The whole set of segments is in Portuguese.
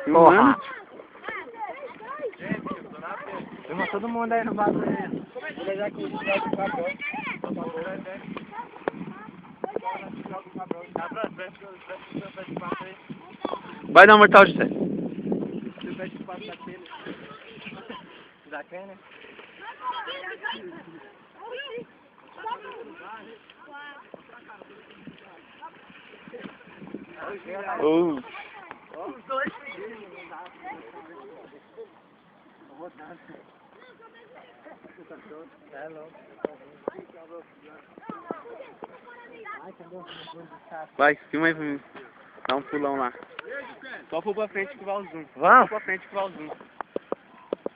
Porra. Filma todo mundo aí no bagulho aí. Vai dar um mortal de sério. Vai, filma aí pra mim. Dá um pulão lá. Só pula pra frente que vai o zoom. Vamos? Só pra frente que vai o zoom.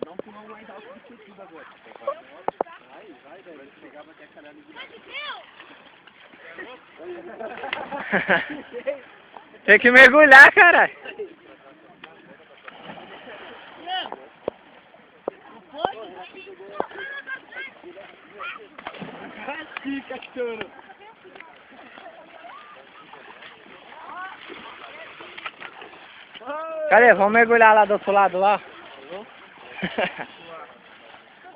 Dá um pulão mais alto do que tudo agora. Vai, velho. Vai pegar, vai ter a caralho de Tem que mergulhar, caralho. Aqui, cachorro. Cadê? Vamos mergulhar lá do outro lado lá.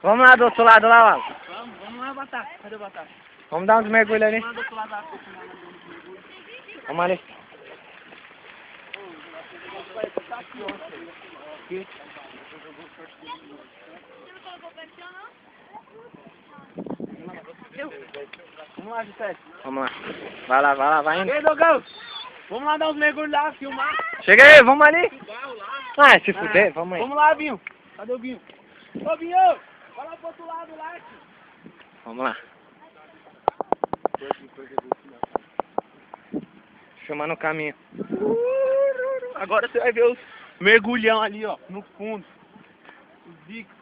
Vamos lá do outro lado lá, ó. Vamos lá, Batata. Cadê o Batata? Vamos dar uns mergulhos ali. Vamos lá do outro lado da piscina. Vamos ali. Vamos lá, José. Vamos lá. Vai lá, vai lá, vai indo. Ei, Dogão. Vamos lá dar uns mergulhos lá, filmar. Chega aí, vamos ali. Carro lá. Ah, se fuder, vamos aí. Vamos lá, Binho. Cadê o Binho? Ô, Binho. Vai lá pro outro lado lá, tio. Vamos lá. Filmando o caminho. Agora você vai ver os mergulhão ali, ó, no fundo. Os bicos.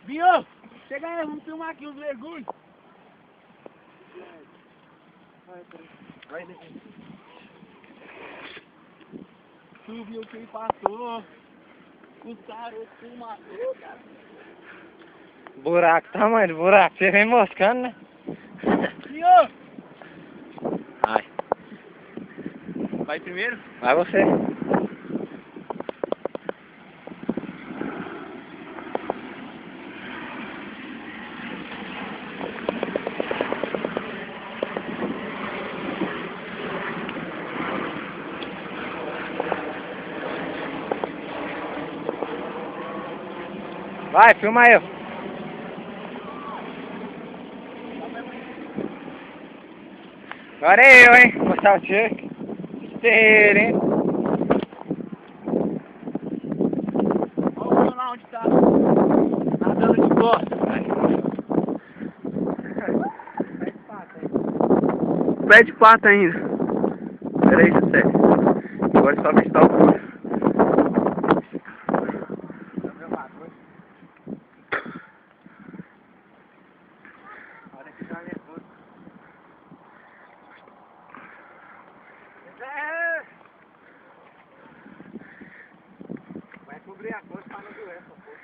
Binho, chega aí, vamos filmar aqui os mergulhos. Vai, tu viu quem passou? O caroço matou, cara. Buraco, tamanho do buraco. Você vem moscando, né? Binho! Vai. Vai primeiro? Vai você. Vai, filma eu. Agora é eu, hein? Vou mostrar o Chuck. Esteira, hein? Olha o lá onde tá. Nadando de costas. Pé de pata ainda. Pera aí, José. Agora é só visitar o pulo. Olha que tá nervoso. Vai cobrir a costa pra não doer essa porra.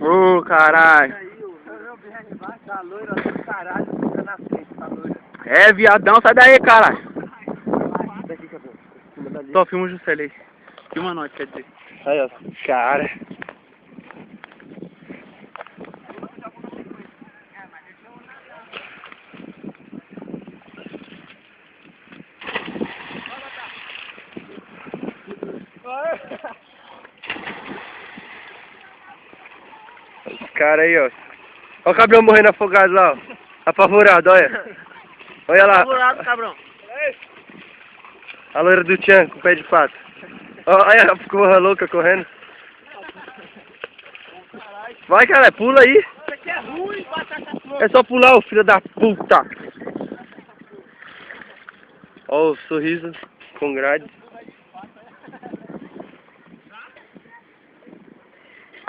Ô, caralho. Aí, o meu BR embaixo, tá loira do caralho, fica na frente, tá loira. É, viadão, sai daí, caralho. Daqui, cabelo. Cima dali. Só filma o Juscelio aí. Filma nós, quer dizer. Aí, ó. Cara. Os caras aí, ó. Olha o cabrão morrendo afogado lá, ó. Apavorado, olha. Olha lá. Apavorado, cabrão. A loira do Tchan com o pé de pato. Olha a porra louca correndo. Vai, cara, pula aí. Isso aqui é ruim, batata flor. É só pular, ô filho da puta. Ó o sorriso com grade.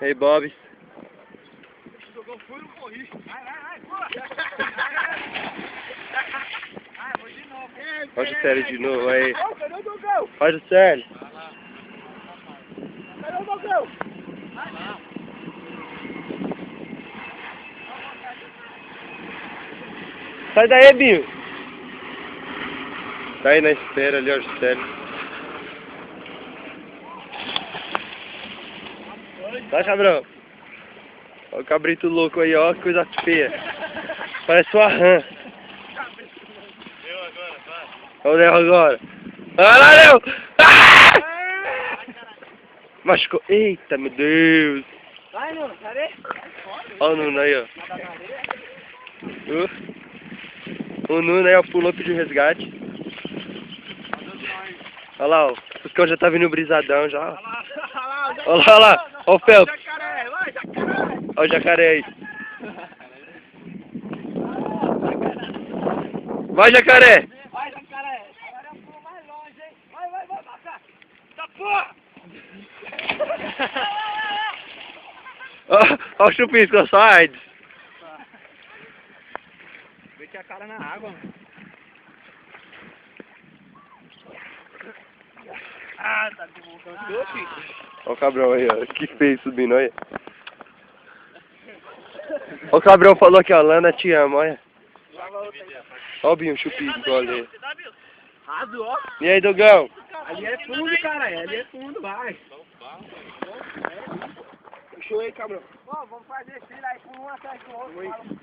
E aí, Bob. Jogou fui, não corri. Vai, pula. Vou de novo. Olha o Célio de novo aí. Ô, cadê o Dogão? Olha o Célio. Cadê o Dogão? Sai daí, Binho. Tá aí na espera ali, ó, Juscelio. Tá, cabrão? Ó o cabrito louco aí, ó, que coisa feia. Parece uma rã. Olha o Léo agora. Olha lá, Léo! Ah! Machucou. Eita, meu Deus. Vai, Nuno, cadê? Olha o Nuno aí, ó. O Nuno aí, ó, pulou, pediu resgate. Olha lá, ó. Os cães já tá vindo brisadão já. Ó. Olha lá. Ó o Felps. Olha o jacaré aí. Vai, jacaré. Vai, jacaré. Agora eu pulo mais longe, hein? Vai, Baca. Tá porra! Ó o chupisco, só AIDS. Meti a cara na água, mano. Ah, tá de voltando. Ó o cabrão aí, ó. Que feio subindo, olha. Ó o cabrão falou aqui, ó. Lana, te amo, olha. Ó o Binho, chupisco, olha. Raso, ó. E aí, Dogão? Ali é fundo, cara. Ali é fundo, vai. Puxou aí, cabrão. Ó, vamos fazer filho aí por um atrás do outro.